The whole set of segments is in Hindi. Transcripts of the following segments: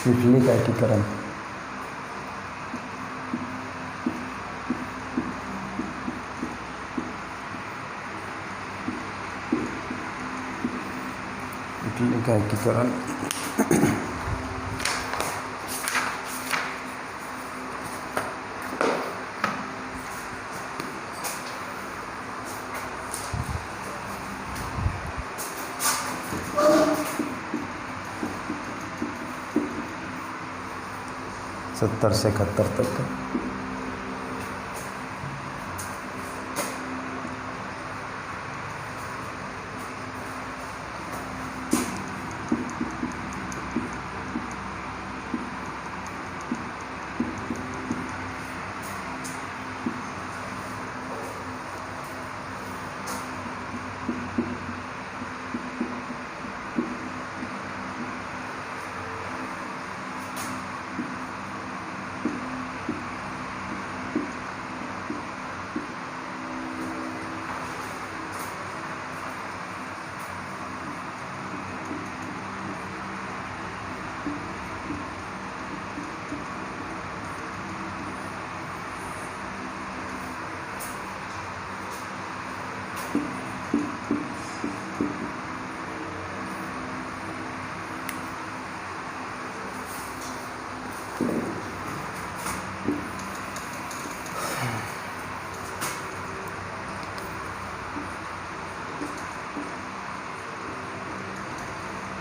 इटली का एकीकरण। इटली का एकीकरण सत्तर से 71 तक का।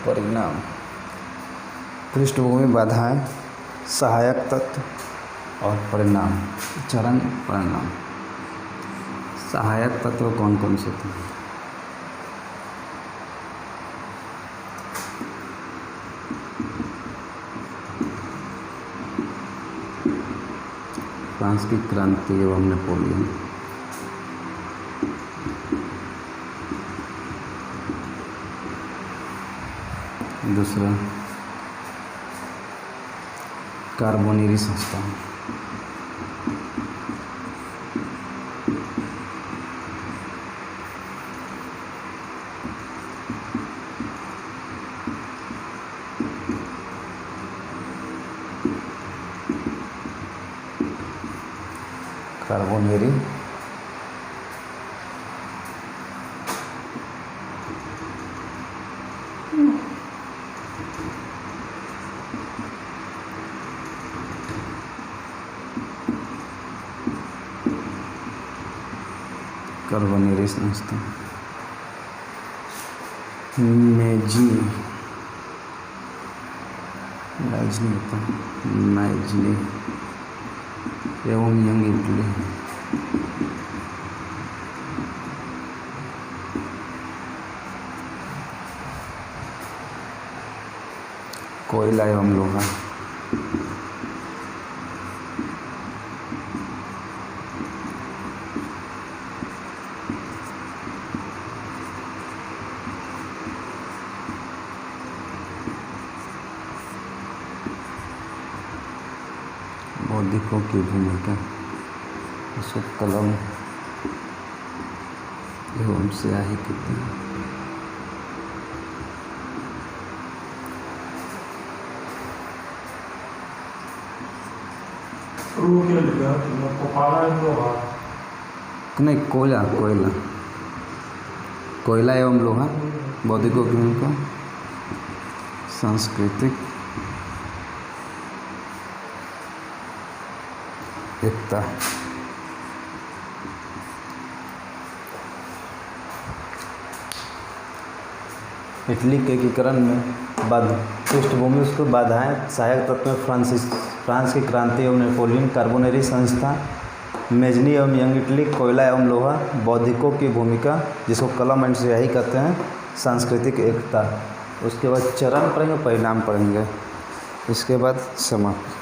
परिणाम, पृष्ठभूमि बाधाएं, सहायक तत्व और परिणाम। चरण परिणाम। सहायक तत्व कौन कौन से थे? फ्रांस की क्रांति एवं नेपोलियन। दूसरा, कार्बोनेरी संस्था। कार्बोनेरी कार्बोनेरी संस्था। मैजनी एवं यंग इटली। कोयला एवं लोहा। बौद्धिकों की भूमिका, अशोक कलम एवं स्याही कितनी। नहीं, कोयला एवं लोहा, बौद्धिकों की भूमिका, सांस्कृतिक एकता। इटली के एकीकरण में पृष्ठभूमि, उसको बाधाएं, सहायक तत्व में फ्रांस की क्रांति एवं नेपोलियन, कार्बोनेरी संस्था, मैजनी एवं यंग इटली, कोयला एवं लोहा, बौद्धिकों की भूमिका जिसको कलम एंड स्याही कहते हैं, सांस्कृतिक एकता। उसके बाद चरण पढ़ेंगे, परिणाम पढ़ेंगे, इसके बाद समाप्त।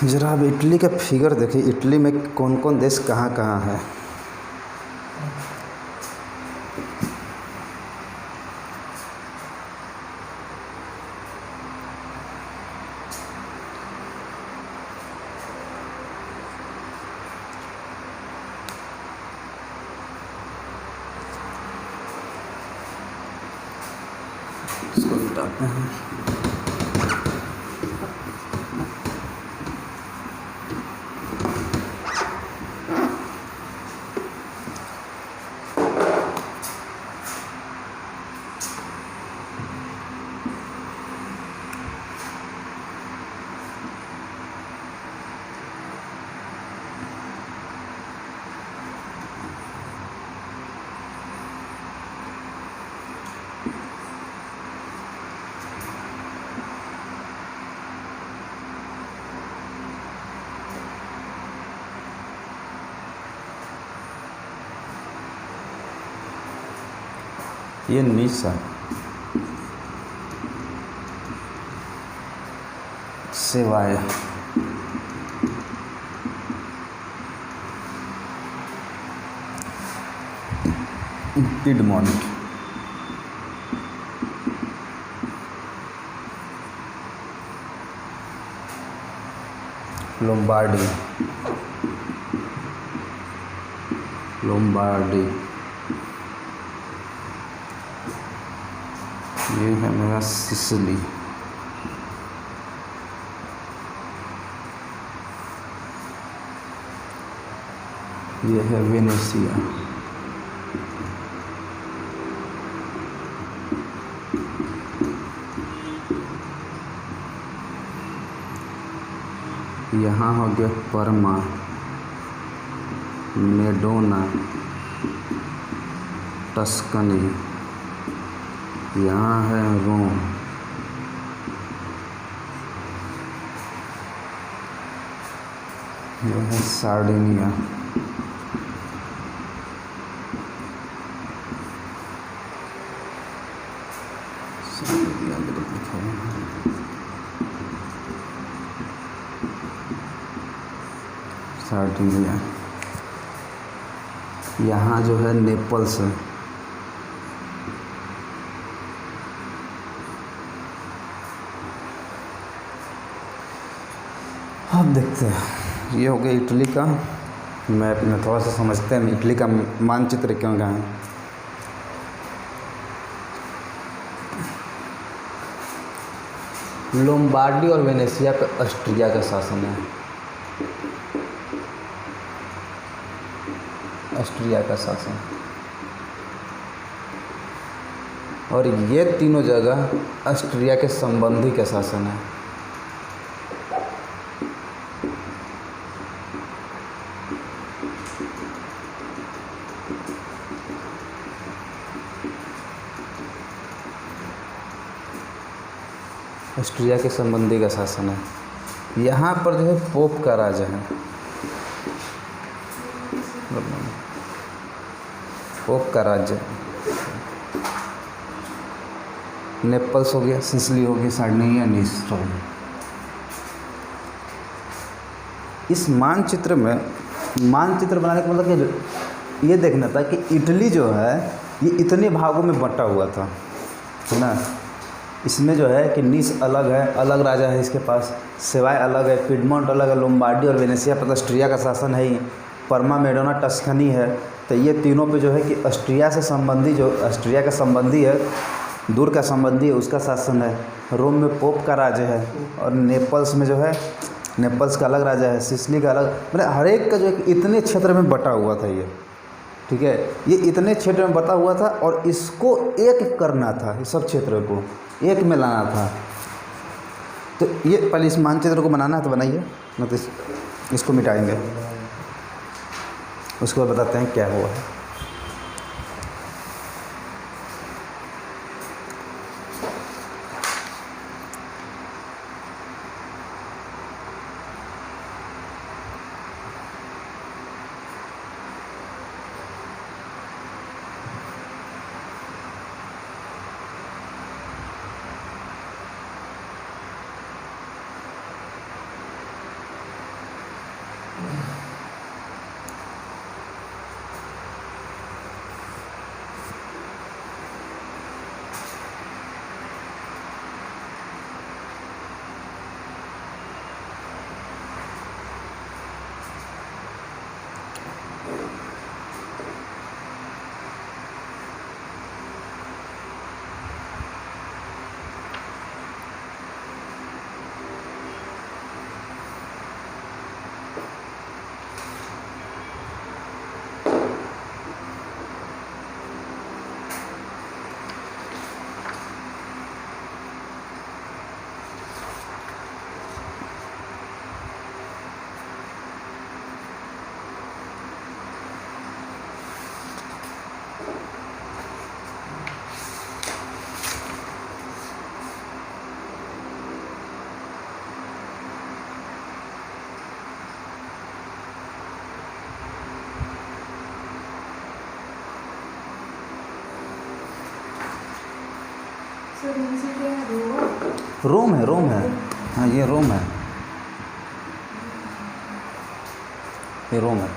ज़रा अब इटली का फिगर देखिए, इटली में कौन कौन देश कहाँ कहाँ है। इसको मिटाते हैं। ये निशा सेवाएं पिडमोंट लोम्बार्डी ये है मेरा सिसिली। ये है वेनेसिया। यहाँ हो गया परमा, मेडोना, टस्कनी। यहाँ है रोम। यह है सार्डिनिया। सार्डिनिया। यहाँ जो है नेपल्स है। अब देखते हैं, ये हो गया इटली का मैप में। थोड़ा सा समझते हैं इटली का मानचित्र क्यों का है। लोम्बार्डी और वेनेसिया पे ऑस्ट्रिया का शासन है। ऑस्ट्रिया का शासन। और ये तीनों जगह ऑस्ट्रिया के संबंधी का शासन है। ऑस्ट्रिया के संबंधी का शासन है। यहाँ पर जो है पोप का राज है। पोप का राज्य। नेपल्स हो गया, सिसिली हो गया, सार्डिनिया, निस हो गया। इस मानचित्र में मानचित्र बनाने का मतलब कि ये देखना था कि इटली जो है ये इतने भागों में बंटा हुआ था, है ना। इसमें जो है कि निस अलग है, अलग राजा है इसके पास, सेवाय अलग है, पिडमोंट अलग है, लोम्बार्डी और वेनेसिया पर ऑस्ट्रिया का शासन है ही, परमा, मेडोना, टस्कनी है। तो ये तीनों पे जो है कि ऑस्ट्रिया से संबंधी, जो ऑस्ट्रिया का संबंधी है, दूर का संबंधी है, उसका शासन है। रोम में पोप का राज्य है। और नेपल्स में जो है, नेपल्स का अलग राजा है, सिसिली का अलग, मतलब हर एक का जो है इतने क्षेत्र में बटा हुआ था ये, ठीक है। ये इतने क्षेत्र में बटा हुआ था और इसको एक करना था, इस सब क्षेत्र को एक में लाना था। तो ये पहले इस मानचित्र को बनाना है तो बनाइए, मतलब इसको मिटाएंगे, उसके बाद बताते हैं क्या हुआ है। रोम है, रोम है। हाँ ये रोम है, ये रोम है।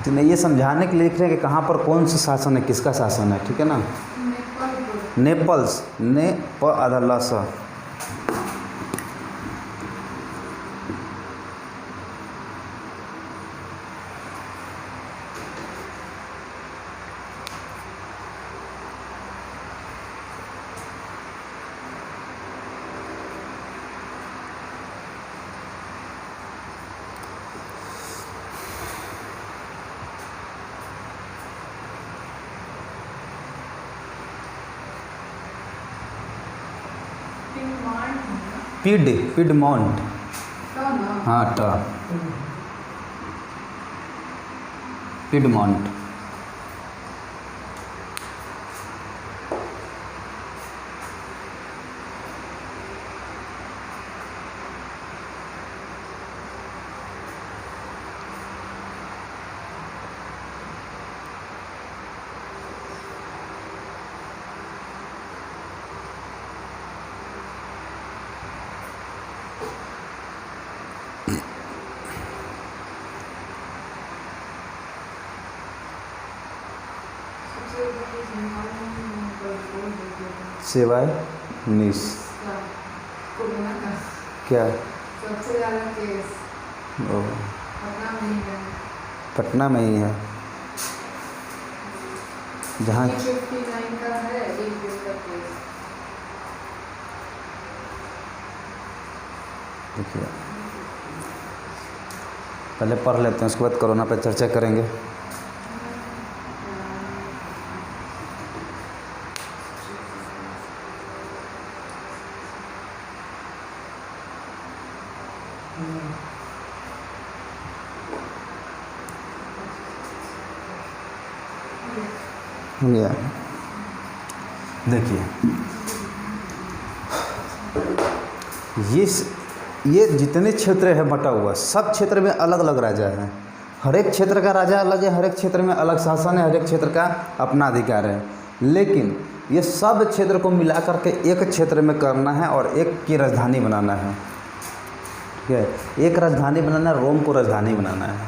तो मैं ये समझाने के लिए लिख रहे हैं कि कहाँ पर कौन सा शासन है, किसका शासन है, ठीक है ना। नेपल्स, ने प आधा ल स। पिडमॉन्ट। हाँ ट, पिडमॉन्ट। सिवाय निस क्या सबसे ज़्यादा केस पटना में ही है, जहाँ 59 का है एक दिन का केस। देखिए पहले पढ़ लेते हैं, उसके बाद कोरोना पर चर्चा करेंगे। या देखिए ये जितने क्षेत्र है बटा हुआ, सब क्षेत्र में अलग अलग राजा है। हर एक क्षेत्र का राजा अलग है, हर एक क्षेत्र में अलग शासन है, हर एक क्षेत्र का अपना अधिकार है। लेकिन ये सब क्षेत्र को मिला करके एक क्षेत्र में करना है और एक की राजधानी बनाना है, ठीक है। एक राजधानी बनाना है, रोम को राजधानी बनाना है।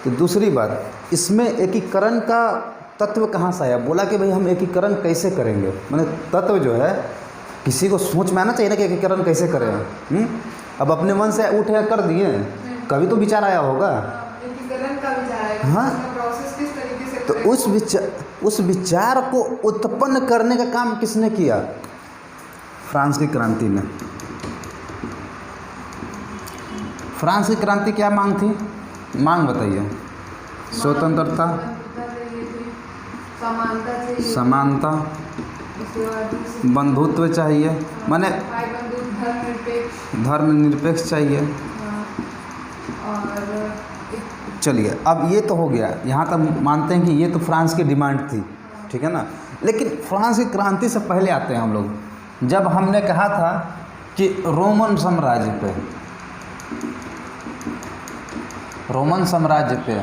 तो दूसरी बात, इसमें एकीकरण का तत्व कहाँ से आया? बोला कि भाई हम एकीकरण कैसे करेंगे, मैंने तत्व जो है किसी को सोच में आना चाहिए ना कि एकीकरण कैसे करें। अब अपने मन से उठे कर दिए, कभी तो विचार आया होगा। एकीकरण का विचार आएगा, हाँ, प्रोसेस किस तरीके से तो उस विचार को उत्पन्न करने का काम किसने किया? फ्रांस की क्रांति ने। फ्रांस की क्रांति क्या मांग थी? मांग बताइए। स्वतंत्रता, समानता, बंधुत्व चाहिए, माने धर्मनिरपेक्ष चाहिए। चलिए अब ये तो हो गया, यहाँ तक मानते हैं कि ये तो फ्रांस की डिमांड थी, ठीक है ना। लेकिन फ्रांस की क्रांति से पहले आते हैं हम लोग, जब हमने कहा था कि रोमन साम्राज्य पे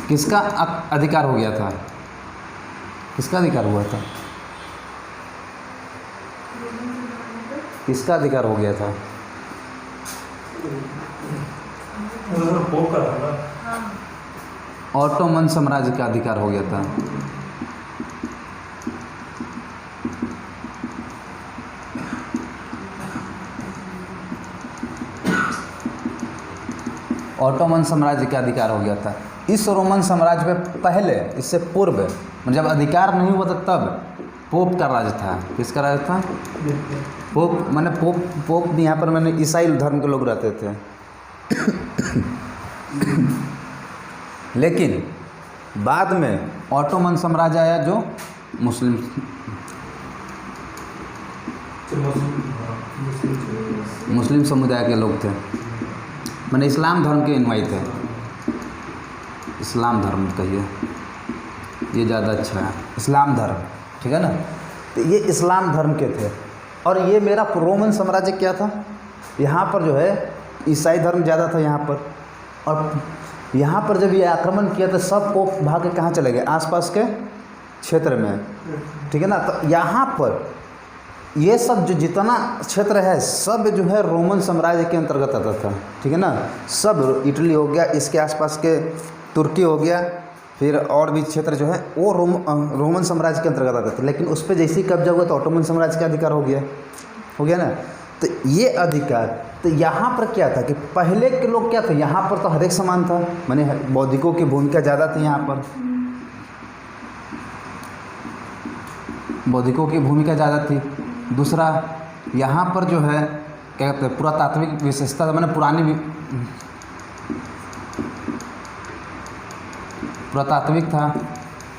किसका अधिकार हो गया था? किसका अधिकार हुआ था? किसका अधिकार हो गया था? ऑटोमन साम्राज्य का अधिकार हो गया था। ऑटोमन साम्राज्य का अधिकार हो गया था। इस रोमन साम्राज्य पे पहले, इससे पूर्व जब अधिकार नहीं हुआ था तब पोप का राज था। किसका राज था? पोप माने पोप भी यहाँ पर मैंने ईसाई धर्म के लोग रहते थे। लेकिन बाद में ऑटोमन साम्राज्य आया जो मुस्लिम समुदाय के लोग थे, मैंने इस्लाम धर्म के अनुयायी थे। इस्लाम धर्म कहिए, ये ज़्यादा अच्छा है, इस्लाम धर्म, ठीक है ना। तो ये इस्लाम धर्म के थे। और ये मेरा रोमन साम्राज्य क्या था, यहाँ पर जो है ईसाई धर्म ज़्यादा था यहाँ पर। और यहाँ पर जब ये आक्रमण किया तो सब पोप भाग के कहाँ चले गए? आसपास के क्षेत्र में, ठीक है ना। तो यहाँ पर ये सब जो जितना क्षेत्र है सब जो है रोमन साम्राज्य के अंतर्गत आता था, ठीक है ना। सब इटली हो गया, इसके आसपास के तुर्की हो गया, फिर और भी क्षेत्र जो है वो रोमन साम्राज्य के अंतर्गत आते थे। लेकिन उस पर जैसे ही कब्जा हुआ तो ऑटोमन साम्राज्य का अधिकार हो गया ना। तो ये अधिकार, तो यहाँ पर क्या था कि पहले के लोग क्या थे, यहाँ पर तो हर एक समान था, माने बौद्धिकों की भूमिका ज़्यादा थी यहाँ पर, बौद्धिकों की भूमिका ज़्यादा थी। दूसरा यहाँ पर जो है क्या कहते हैं, पुरातात्विक विशेषता, मैंने पुरातात्विक था,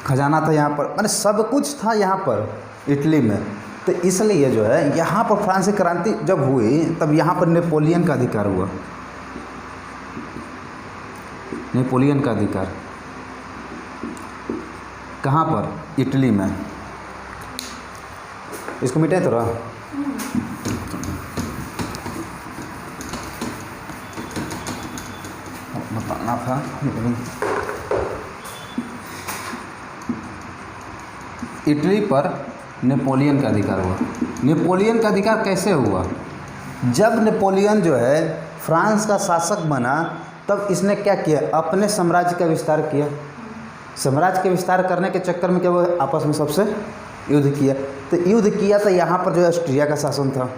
खजाना था यहाँ पर, मैंने सब कुछ था यहाँ पर इटली में। तो इसलिए जो है यहाँ पर फ्रांसीसी क्रांति जब हुई तब यहाँ पर नेपोलियन का अधिकार हुआ। नेपोलियन का अधिकार कहाँ पर? इटली में। इसको मिटाए थोड़ा। बताना था। इटली पर नेपोलियन का अधिकार हुआ। नेपोलियन का अधिकार कैसे हुआ? जब नेपोलियन जो है फ्रांस का शासक बना तब इसने क्या किया, अपने साम्राज्य का विस्तार किया। साम्राज्य के विस्तार करने के चक्कर में क्या हुआ, आपस में सबसे युद्ध किया। तो युद्ध किया तो यहाँ पर जो है ऑस्ट्रिया का शासन था,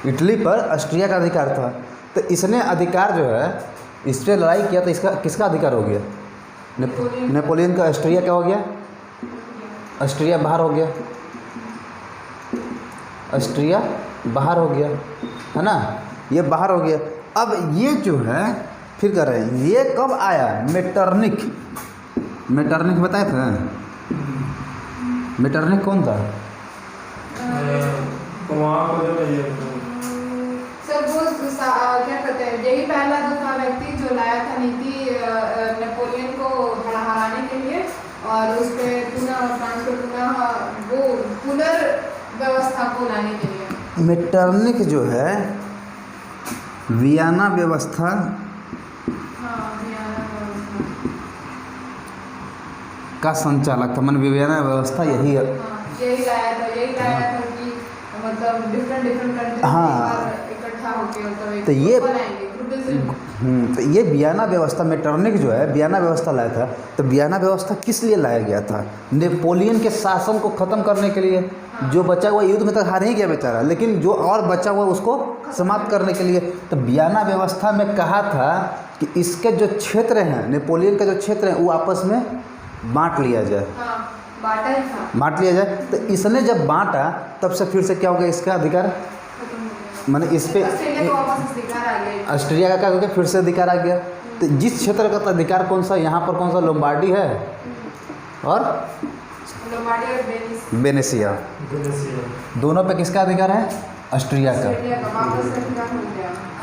इटली पर ऑस्ट्रिया का अधिकार था। तो इसने अधिकार जो है इस पर लड़ाई किया तो इसका किसका अधिकार हो गया? नेपोलियन का। ऑस्ट्रिया क्या हो गया? ऑस्ट्रिया बाहर हो गया, ऑस्ट्रिया बाहर हो गया, है ना, ये बाहर हो गया। अब ये जो है फिर कर रहे हैं, ये कब आया? मेटरनिख। मेटरनिख बताए थे? मेटरनिख कौन था? सर वो क्या कहते हैं, यही पहला दूसरा व्यक्ति जो लाया था नीति नेपोलियन को हराने के लिए और उस पर पुनः फ्रांस को वो पुनर्व्यवस्था को लाने के लिए। मेटरनिख जो है वियना व्यवस्था, का संचालक था। मन वियना व्यवस्था यही लाया था कि मतलब डिफरेंट कंट्री इकट्ठा होकर तो ये तो ये वियना व्यवस्था, मेटरनिख जो है वियना व्यवस्था लाया था। तो वियना व्यवस्था किस लिए लाया गया था? नेपोलियन के शासन को ख़त्म करने के लिए। जो बचा हुआ युद्ध में तक हार ही गया बेचारा, लेकिन जो और बचा हुआ उसको समाप्त करने के लिए। तो वियना व्यवस्था में कहा था कि इसके जो क्षेत्र हैं, नेपोलियन का जो क्षेत्र है वो आपस में बांट लिया जाए, बांट लिया जाए। तो इसने जब बांटा तब से फिर से क्या हो गया, इसका अधिकार, मैंने इस पे ऑस्ट्रिया का क्या हो गया, फिर से अधिकार आ गया। तो जिस क्षेत्र का अधिकार कौन सा, यहाँ पर कौन सा, लोम्बार्डी है और वेनेसिया, दोनों पे किसका अधिकार है? ऑस्ट्रिया का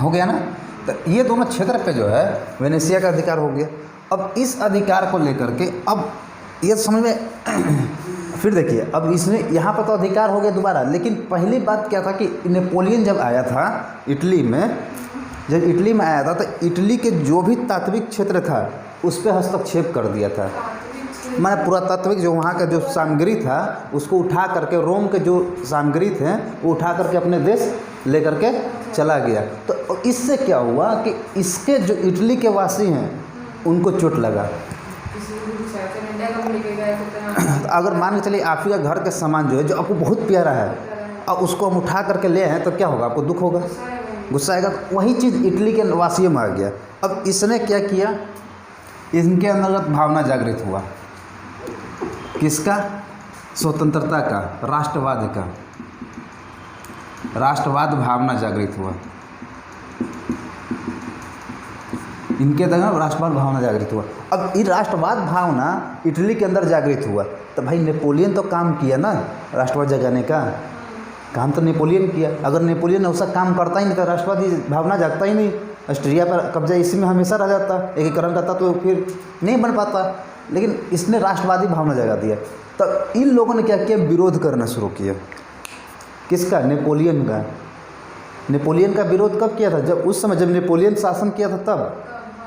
हो गया ना। तो ये दोनों क्षेत्र पे जो है वेनेसिया का अधिकार हो गया। अब इस अधिकार को लेकर के अब ये समझ में फिर देखिए, अब इसने यहाँ पर तो अधिकार हो गया दोबारा, लेकिन पहली बात क्या था कि नेपोलियन जब आया था इटली में, जब इटली में आया था तो इटली के जो भी तात्विक क्षेत्र था उस पर हस्तक्षेप कर दिया था। मैंने पुरातात्विक जो वहाँ का जो सामग्री था उसको उठा करके, रोम के जो सामग्री थे वो उठा करके अपने देश ले करके चला गया। तो इससे क्या हुआ कि इसके जो इटली के वासी हैं उनको चोट लगा। तो अगर मान के चलिए आप ही का घर के सामान जो है, जो आपको बहुत प्यारा है, और उसको हम उठा करके ले आए तो क्या होगा? आपको दुख होगा, गुस्सा आएगा। वही चीज़ इटली के वासियों में आ गया। अब इसने क्या किया, इनके अंतर्गत भावना जागृत हुआ। किसका? स्वतंत्रता का, राष्ट्रवाद का, राष्ट्रवाद भावना जागृत हुआ। इनके अंदर राष्ट्रवाद भावना जागृत हुआ। अब ये राष्ट्रवाद भावना इटली के अंदर जागृत हुआ तो भाई नेपोलियन तो काम किया ना राष्ट्रवाद जगाने का, काम तो नेपोलियन किया। अगर नेपोलियन ऐसा काम करता ही नहीं तो राष्ट्रवादी भावना जागता ही नहीं, ऑस्ट्रिया पर कब्जा इसी में हमेशा रह जाता, एकीकरण करता तो फिर नहीं बन पाता। लेकिन इसने राष्ट्रवादी भावना जगा दिया। तब इन लोगों ने क्या किया, विरोध करना शुरू किया। किसका? नेपोलियन का। नेपोलियन का विरोध कब किया था? जब उस समय जब नेपोलियन शासन किया था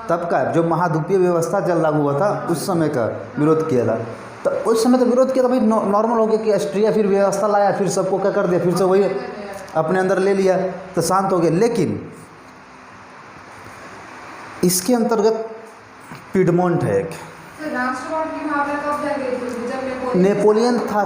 तब का जो महाद्वीपीय व्यवस्था चल लागू हुआ था उस समय का विरोध किया था। तो उस समय तो विरोध किया था भाई, नॉर्मल हो गया कि ऑस्ट्रिया फिर व्यवस्था लाया, फिर सबको क्या कर दिया, फिर से वही अपने अंदर ले लिया तो शांत हो गया। लेकिन इसके अंतर्गत पिडमोंट है एक, राष्ट्रवाद की भावना कब जागृत हुई? जब नेपोलियन था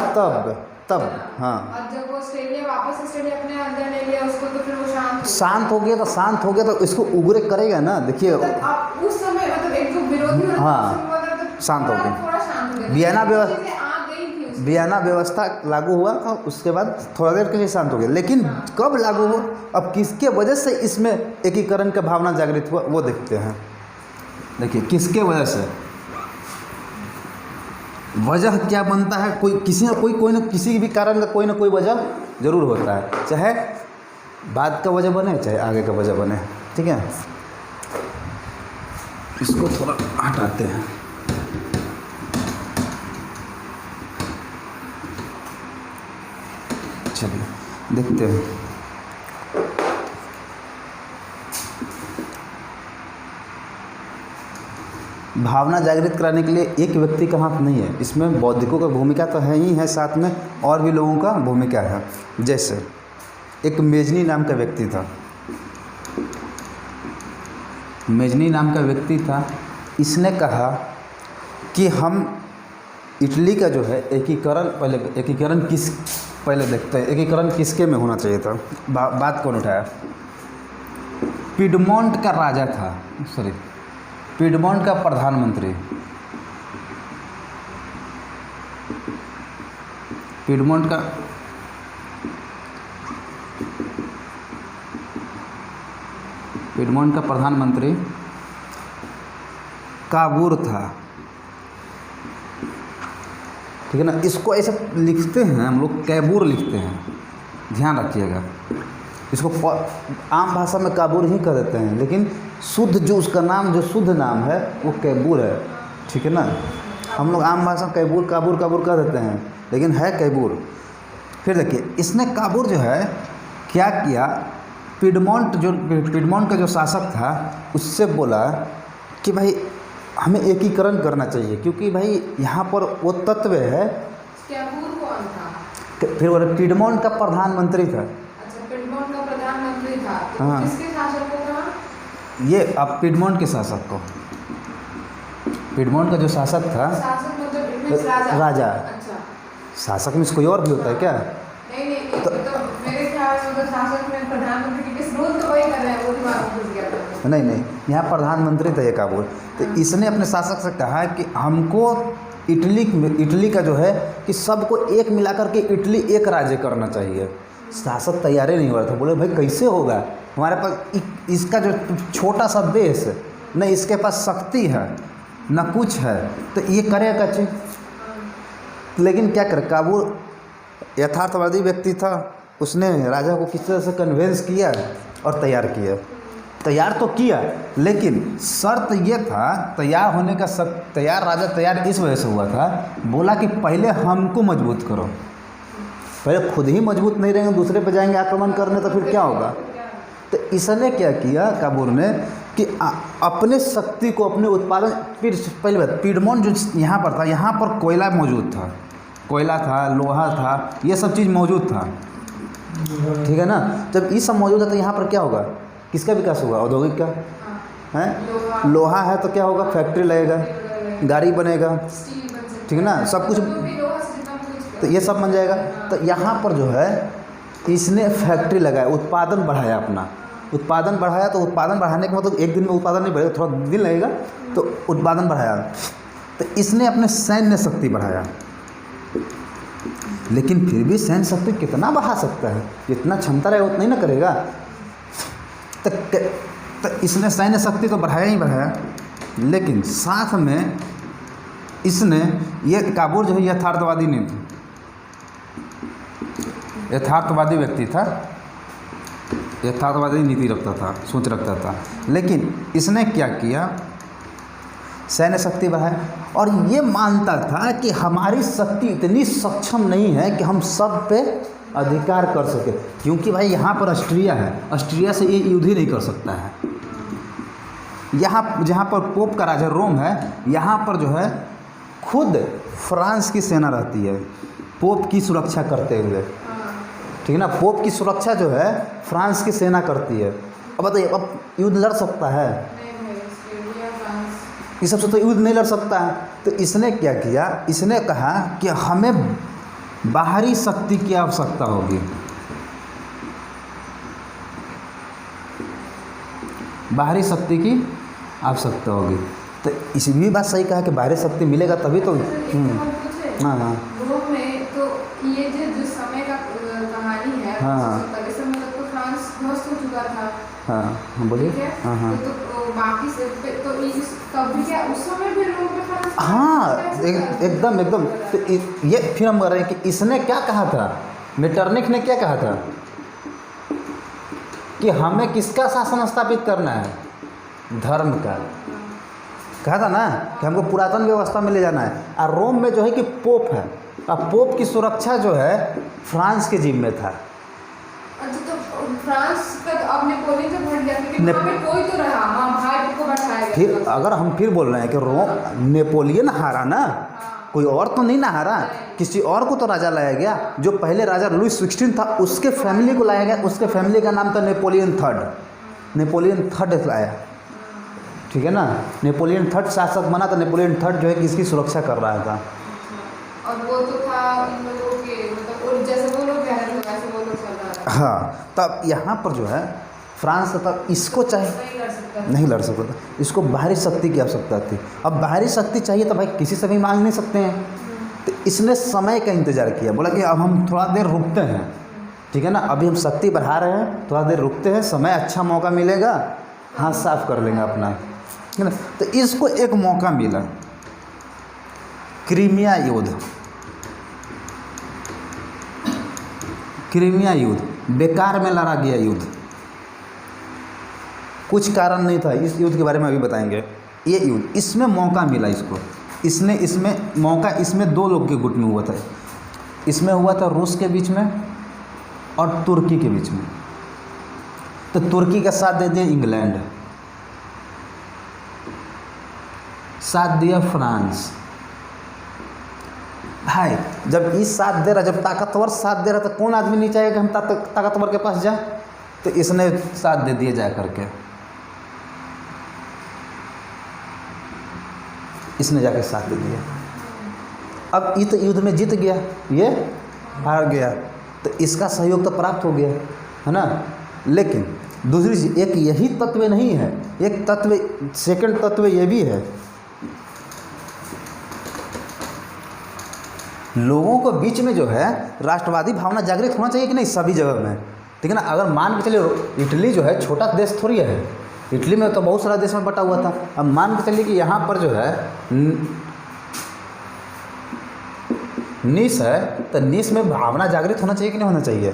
तब हाँ। और जब वो ऑस्ट्रेलिया वापस ऑस्ट्रेलिया अपने अंदर ले लिया उसको तो फिर वो शांत हो गया। तो शांत हो गया तो इसको उग्र करेगा ना। देखिए उस समय मतलब एक जो विरोधी होता हाँ शांत हो गया। वियना व्यवस्था लागू हुआ और उसके बाद थोड़ा देर के लिए शांत हो गया। लेकिन कब लागू हुआ, अब किसके वजह से इसमें एकीकरण का भावना जागृत हुआ वो देखते हैं। देखिए किसके वजह से, वजह क्या बनता है, कोई किसी ना किसी भी कारण का कोई ना कोई वजह जरूर होता है, चाहे बाद का वजह बने चाहे आगे का वजह बने। ठीक है, इसको थोड़ा हटाते हैं। चलिए देखते हैं। भावना जागृत कराने के लिए एक व्यक्ति का हाथ नहीं है, इसमें बौद्धिकों का भूमिका तो है ही है, साथ में और भी लोगों का भूमिका है। जैसे एक मेजनी नाम का व्यक्ति था, मेजनी नाम का व्यक्ति था। इसने कहा कि हम इटली का जो है एकीकरण, पहले देखते हैं एकीकरण किसके में होना चाहिए था। बात कौन उठाया? पिडमोंट का राजा था, पिडमोंट का प्रधानमंत्री, पिडमोंट का प्रधानमंत्री काबूर था। ठीक है ना, इसको ऐसे लिखते हैं हम लोग, कैबूर लिखते हैं, ध्यान रखिएगा। इसको आम भाषा में काबूर ही कह देते हैं, लेकिन शुद्ध जो उसका नाम, जो शुद्ध नाम है वो कैबूर है। ठीक है ना, हम लोग आम भाषा कैबूर काबूर कह देते हैं, लेकिन है कैबूर। फिर देखिए इसने काबूर जो है क्या किया, पिडमोंट का जो शासक था उससे बोला कि भाई हमें एकीकरण करना चाहिए, क्योंकि भाई यहाँ पर वो तत्व है। कैबूर कौन था? फिर वो पिडमोंट का प्रधानमंत्री था। अच्छा, पिडमोंट का प्रधानमंत्री था। हाँ। किसके शासक को कहा? ये अब पिडमोंट के शासक को, पिडमोंट का जो शासक था, शासक मतलब राजा। अच्छा, शासक में कोई और भी होता है क्या? नहीं तो मेरे ख्याल से मतलब शासक में प्रधानमंत्री की रोल तो वही कर रहे हैं, वो दिमाग में घुस गया था। नहीं, यहाँ प्रधानमंत्री था ये काबूल। तो इसने अपने शासक से कहा कि हमको इटली का जो है कि सबको एक मिलाकर के इटली एक राज्य करना चाहिए। शासक तैयार ही नहीं हो रहा था। बोले भाई कैसे होगा, हमारे पास इसका जो छोटा सा देश, न इसके पास शक्ति है न कुछ है, तो ये करेगा चीज। लेकिन क्या करे, काबूल यथार्थवादी व्यक्ति था, उसने राजा को किस तरह से कन्वेंस किया और तैयार किया। तैयार तो किया, लेकिन शर्त ये था, तैयार होने का तैयार राजा तैयार इस वजह से हुआ था, बोला कि पहले हमको मजबूत करो। पहले खुद ही मजबूत नहीं रहेंगे, दूसरे पे जाएंगे आक्रमण करने, तो फिर क्या होगा। तो इसने क्या किया काबूल ने कि अपने शक्ति को, अपने उत्पादन, फिर पहली बात पिडमोंट जो यहाँ पर था, यहाँ पर कोयला मौजूद था, कोयला था, लोहा था, ये सब चीज़ मौजूद था। ठीक है ना, जब ये सब मौजूद है तो यहाँ पर क्या होगा, किसका विकास होगा, औद्योगिक का है। लोहा है तो क्या होगा, फैक्ट्री लगेगा, गाड़ी बनेगा, ठीक है ना, सब कुछ, तो ये सब बन जाएगा। तो यहाँ पर जो है इसने फैक्ट्री लगाया, उत्पादन बढ़ाया अपना, उत्पादन बढ़ाया, तो उत्पादन बढ़ाने का मतलब एक दिन में उत्पादन नहीं बढ़ेगा, थोड़ा दिन लगेगा, तो उत्पादन बढ़ाया। तो इसने अपने सैन्य शक्ति बढ़ाया, लेकिन फिर भी सैन्य शक्ति कितना बढ़ा सकता है, जितना क्षमता रहेगा उतना ही ना करेगा। तो इसने सैन्य शक्ति तो बढ़ाया ही बढ़ाया, लेकिन साथ में इसने ये काबुल जो है यथार्थवादी नहीं था, यथार्थवादी व्यक्ति था, यथार्थवादी नीति रखता था, सोच रखता था। लेकिन इसने क्या किया, सैन्य शक्ति बढ़ाई और ये मानता था कि हमारी शक्ति इतनी सक्षम नहीं है कि हम सब पे अधिकार कर सके, क्योंकि भाई यहाँ पर ऑस्ट्रिया है, ऑस्ट्रिया से ये युद्ध ही नहीं कर सकता है। यहाँ जहाँ पर पोप का राजा रोम है, यहाँ पर जो है खुद फ्रांस की सेना रहती है पोप की सुरक्षा करते हुए, ठीक है ना। पोप की सुरक्षा जो है फ्रांस की सेना करती है। अब बताइए, अब युद्ध लड़ सकता है? इस सबसे तो युद्ध नहीं लड़ सकता है। तो इसने क्या किया, इसने कहा कि हमें बाहरी शक्ति की आवश्यकता होगी, बाहरी शक्ति की आवश्यकता होगी। तो इसी भी बात सही कहा कि बाहरी शक्ति मिलेगा तभी तो। हाँ हाँ रोम में तो ये जो समय का कहानी है, हाँ इस समय तक तो फ्रांस ध्वस्त हो चुका था। हाँ बोलिए। हाँ हाँ तो बाकी से तो तब भी क्या उस समय भी रोम में फ्रांस? हाँ एकदम एकदम। तो ये फिर हम कह रहे हैं कि इसने क्या कहा था, मेटरनिख ने क्या कहा था कि हमें किसका शासन स्थापित करना है, धर्म का। कहा था ना कि हमको पुरातन व्यवस्था में ले जाना है। और रोम में जो है कि पोप है, और पोप की सुरक्षा जो है फ्रांस के जिम्मे था। तो फ्रांस का तो अब नेपोलियन से बढ़ गया, लेकिन वहाँ पे कोई तो रहा, वहाँ भाई को बैठाया गया। फिर अगर हम फिर बोल रहे हैं कि रोम नेपोलियन हारा ना, कोई और तो नहीं ना हारा, किसी और को तो राजा लाया गया। जो पहले राजा लुईस 16 था उसके फैमिली को लाया गया, उसके फैमिली का नाम था नेपोलियन थर्ड, नेपोलियन थर्ड लाया, ठीक है ना। नेपोलियन थर्ड शासक बना, तो नेपोलियन थर्ड जो है किसकी सुरक्षा कर रहा था। और वो तो था इन लोगों के, मतलब और जैसे वो लोग कह रहे थे वैसे वो लोग चल रहा था। हाँ, तब यहाँ पर जो है फ्रांस तब इसको चाहिए नहीं लड़ सकता था, इसको बाहरी शक्ति की आवश्यकता थी। अब बाहरी शक्ति चाहिए तो भाई किसी से भी मांग नहीं सकते हैं। तो इसने समय का इंतज़ार किया, बोला कि अब हम थोड़ा देर रुकते हैं, ठीक है ना, अभी हम शक्ति बढ़ा रहे हैं, थोड़ा देर रुकते हैं, समय अच्छा मौका मिलेगा, हाथ साफ कर लेंगे अपना, है ना। तो इसको एक मौका मिला, क्रीमिया युद्ध। क्रीमिया युद्ध बेकार में लड़ा गया युद्ध, कुछ कारण नहीं था। इस युद्ध के बारे में अभी बताएंगे। ये युद्ध, इसमें मौका मिला इसको, इसने इसमें मौका, इसमें दो लोग के गुट में हुआ था। इसमें हुआ था रूस के बीच में और तुर्की के बीच में। तो तुर्की का साथ दे दिया इंग्लैंड, साथ दिया फ्रांस। भाई जब इस साथ दे रहा, जब ताकतवर साथ दे रहा, तो कौन आदमी नहीं चाहेगा कि हम ताकतवर के पास जाए। तो इसने साथ दे दिए जा करके, इसने जाके साथ दे दिया। अब इस युद्ध में जीत गया, ये हार गया, तो इसका सहयोग तो प्राप्त हो गया, है ना। लेकिन दूसरी चीज, एक यही तत्व नहीं है, एक तत्व, सेकंड तत्व ये भी है, लोगों को बीच में जो है राष्ट्रवादी भावना जागृत होना चाहिए कि नहीं, सभी जगह में, ठीक है ना। अगर मान के चलिए इटली जो है छोटा देश थोड़ी है, इटली में तो बहुत सारा देश में बटा हुआ था। अब मान के चलिए कि यहाँ पर जो है निस है, तो निस में भावना जागृत होना चाहिए कि नहीं होना चाहिए,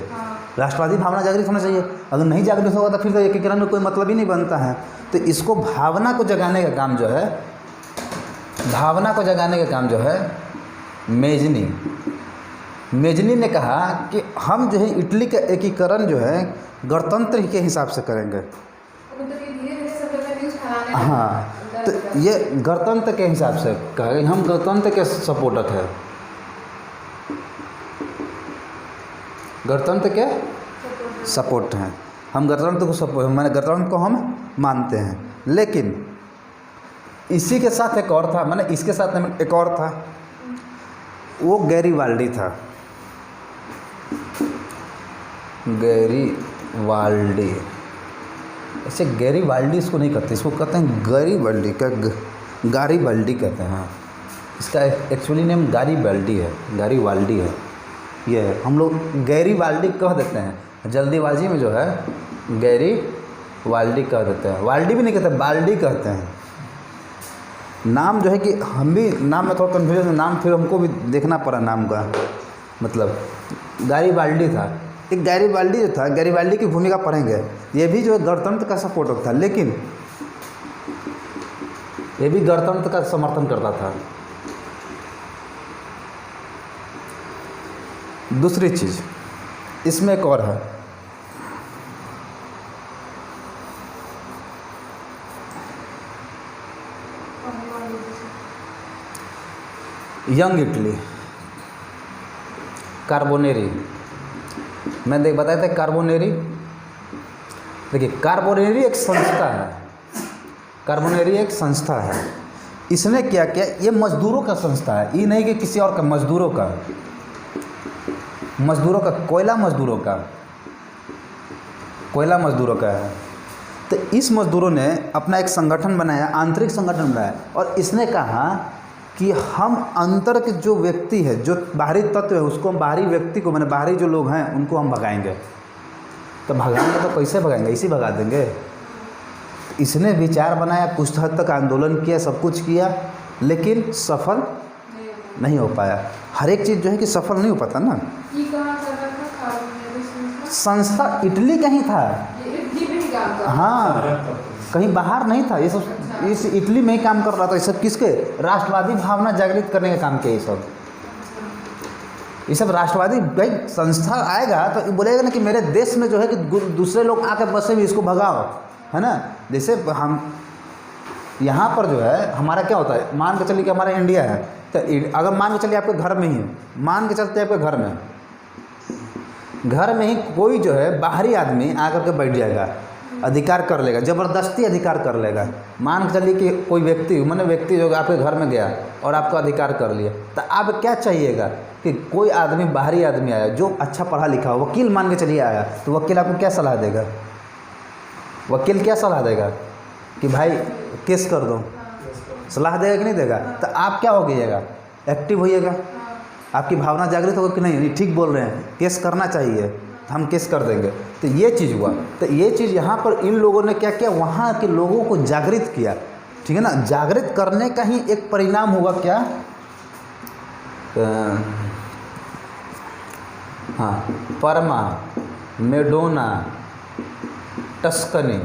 राष्ट्रवादी भावना जागृत होना चाहिए। अगर नहीं जागृत होगा तो फिर तो एकीकरण में कोई मतलब ही नहीं बनता है। तो इसको भावना को जगाने का काम जो है, भावना को जगाने का काम जो है मेजनी ने कहा कि हम जो है इटली का एकीकरण जो है गणतंत्र के हिसाब से करेंगे। हाँ, तो ये गणतंत्र के हिसाब से कहा, हम गणतंत्र के सपोर्टर हैं, गणतंत्र के सपोर्ट हैं, हम गणतंत्र को सपोर्ट, मैंने गणतंत्र को हम मानते हैं। लेकिन इसी के साथ एक और था, मैंने इसके साथ एक और था, वो गैरीवाल्डी था, गैरीवाल्डी। ऐसे गैरीबाल्डी इसको नहीं कहते, इसको कहते हैं गैरीबाल्डी का गारीबाल्डी कहते हैं। हाँ, इसका एक्चुअली नेम गारीबाल्डी है, गारीबाल्डी है ये है। हम लोग गैरीबाल्डी कह देते हैं, जल्दीबाजी में जो है गैरीबाल्डी कह देते हैं। बाल्डी भी नहीं कहते, बाल्डी कहते हैं। नाम जो है कि हम भी नाम में थोड़ा कन्फ्यूजन है, नाम फिर हमको भी देखना पड़ा नाम का मतलब। गारीबाल्डी था, एक गैरीबाल्डी जो था, गैरीबाल्डी की भूमिका पढ़ेंगे। ये भी जो है गणतंत्र का सपोर्टर था, लेकिन ये भी गणतंत्र का समर्थन करता था। दूसरी चीज़ इसमें एक और है, यंग इटली, कार्बोनेरी। मैं बताया था कार्बोनेरी। देखिए कार्बोनेरी एक संस्था है, कार्बोनेरी एक संस्था है। इसने क्या किया, ये मजदूरों का संस्था है, ये नहीं कि किसी और का, मजदूरों का, कोयला मजदूरों का है। तो इस मजदूरों ने अपना एक संगठन बनाया, आंतरिक संगठन बनाया, और इसने कहा कि हम अंतर के जो व्यक्ति है, जो बाहरी तत्व है, उसको हम बाहरी व्यक्ति को, मैंने बाहरी जो लोग हैं उनको हम भगाएंगे। तो भगाएंगे तो कैसे भगाएंगे, इसी भगा देंगे। इसने विचार बनाया, कुछ हद तक आंदोलन किया, सब कुछ किया, लेकिन सफल नहीं हो पाया। हर एक चीज़ जो है कि सफल नहीं हो पाता ना। ये कहाँ कर रहा था कार्बोनेरी संस्था इटली का ही था, इटली में ही काम कर। हाँ, कहीं बाहर नहीं था। ये सब इस इटली में ही काम कर रहा था। ये सब किसके, राष्ट्रवादी भावना जागृत करने का काम किया। ये सब राष्ट्रवादी भाई संस्था आएगा तो ये बोलेगा ना कि मेरे देश में जो है कि दूसरे लोग आकर बसे भी, इसको भगाओ, है ना। जैसे हम यहाँ पर जो है हमारा क्या होता है, मान के चलिए कि हमारा इंडिया है, तो अगर मान के चलिए आपके घर में ही, मान के चलते आपके घर में ही कोई जो है बाहरी आदमी आकर के बैठ जाएगा, अधिकार कर लेगा, ज़बरदस्ती अधिकार कर लेगा। मान के चलिए कि कोई व्यक्ति जो आपके घर में गया और आपको अधिकार कर लिया, तो आप क्या चाहिएगा कि कोई आदमी, बाहरी आदमी आया जो अच्छा पढ़ा लिखा हो, वकील मान के चलिए आया, तो वकील आपको क्या सलाह देगा, कि भाई केस कर दो, सलाह देगा कि नहीं देगा। तो आप क्या हो गइएगा, एक्टिव होइएगा, आपकी भावना जागृत होगा कि नहीं ठीक बोल रहे हैं, केस करना चाहिए, हम केस कर देंगे। तो ये चीज़ हुआ। तो ये चीज़ यहाँ पर इन लोगों ने क्या किया, वहाँ के लोगों को जागृत किया, ठीक है ना। जागृत करने का ही एक परिणाम होगा क्या, हाँ, परमा, मेडोना, टस्कनी,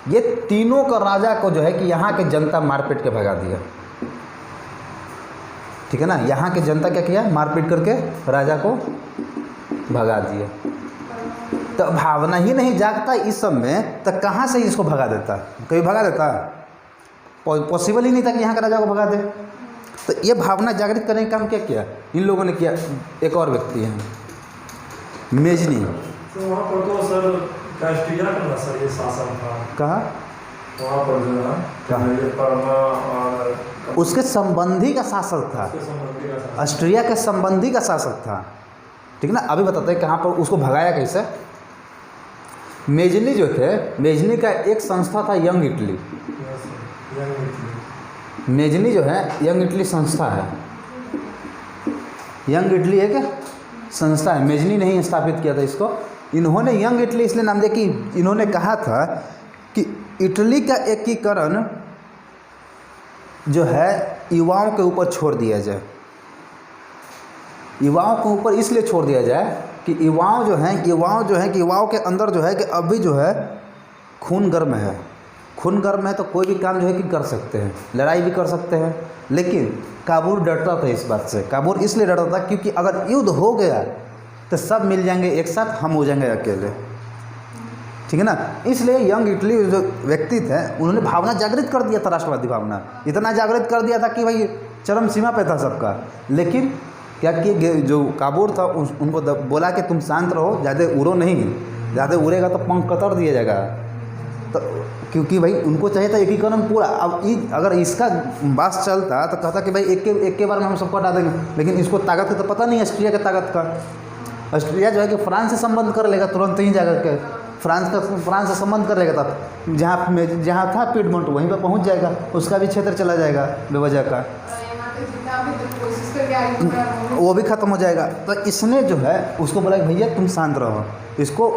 ये तीनों का राजा को जो है कि यहाँ के जनता मारपीट के भगा दिया, ठीक है ना। यहाँ के जनता क्या किया, मारपीट करके राजा को भगा दिया। तो भावना ही नहीं जागता इस सब में, तो कहाँ से इसको भगा देता, कभी भगा देता, पॉसिबल ही नहीं था कि यहाँ के राजा को भगा दे। तो ये भावना जागृत करने का काम क्या किया इन लोगों ने किया। एक और व्यक्ति हैं, मेजनी। तो वहाँ पर तो सर कास्टिया का ना सर ये शासन था, कहाँ, वहाँ पर जो है ये परमा और उसके संबंधी का शासक था, ऑस्ट्रिया के संबंधी का शासक था, ठीक है ना। अभी बताते हैं कहाँ पर उसको भगाया कैसे। मेजनी जो थे, मेजनी का एक संस्था था यंग इटली। मेजनी जो है यंग इटली संस्था है, यंग इटली एक संस्था है, मेजनी ने ही स्थापित किया था इसको। इन्होंने यंग इटली इसलिए नाम दिया कि इन्होंने कहा था कि इटली का एकीकरण जो है युवाओं के ऊपर छोड़ दिया जाए। युवाओं के ऊपर इसलिए छोड़ दिया जाए कि युवाओं जो हैं कि युवाओं के अंदर जो है कि अभी जो है खून गर्म है, खून गर्म है, तो कोई भी काम जो है कि कर सकते हैं, लड़ाई भी कर सकते हैं। लेकिन काबूल डरता था इस बात से, काबूल इसलिए डरता था क्योंकि अगर युद्ध हो गया तो सब मिल जाएंगे एक साथ, हम हो जाएंगे अकेले, ठीक है ना। इसलिए यंग इटली जो व्यक्ति थे उन्होंने भावना जागृत कर दिया था, राष्ट्रवादी भावना इतना जागृत कर दिया था कि भाई चरम सीमा पे था सबका। लेकिन क्या किए, जो काबूल था उनको बोला कि तुम शांत रहो, ज़्यादा उड़ो नहीं, ज़्यादा उड़ेगा तो पंख कतर दिया जाएगा। तो क्योंकि भाई उनको चाहिए था एकीकरण पूरा। अब अगर इसका बात चलता तो कहता कि भाई एक के बार में हम सबको हटा देंगे, लेकिन इसको ताकत का तो पता नहीं, ऑस्ट्रिया की ताकत का। ऑस्ट्रिया जो है कि फ्रांस से संबंध कर लेगा तुरंत ही जाकर के, फ्रांस से संबंध कर लेगा, तब जहाँ था पीडमोंट वहीं पर पहुँच जाएगा, उसका भी क्षेत्र चला जाएगा बेवजह का, यहाँ पे जितना भी तो कोशिश करके आगे बढ़ रहा हूँ। वो भी ख़त्म हो जाएगा। तो इसने जो है उसको बोला कि भैया तुम शांत रहो, इसको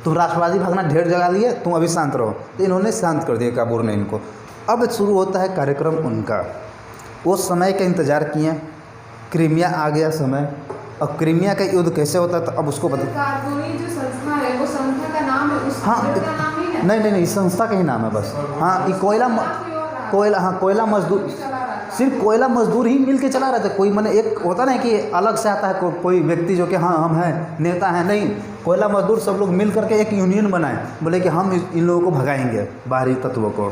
तुम राष्ट्रवादी भागना ढेर जगा लिए, तुम अभी शांत रहो। तो इन्होंने शांत कर दिया काबूर ने इनको। अब शुरू होता है कार्यक्रम उनका। वो समय का इंतज़ार किए, क्रीमिया आ गया समय। अब क्रीमिया का युद्ध कैसे होता है तो अब उसको बता। कार्बोनी जो संस्था है वो संस्था का नाम है, उस हाँ, मंदिर का नाम ही है। नहीं, इस संस्था का ही नाम है बस। हाँ, ये कोयला मजदूर, सिर्फ कोयला मजदूर ही मिल के चला रहे थे। कोई मैंने एक होता ना कि अलग से आता है कोई व्यक्ति जो कि हाँ हम हैं नेता हैं, नहीं, कोयला मजदूर सब लोग मिल करके एक यूनियन बनाए, बोले कि हम इन लोगों को भगाएंगे बाहरी तत्वों को।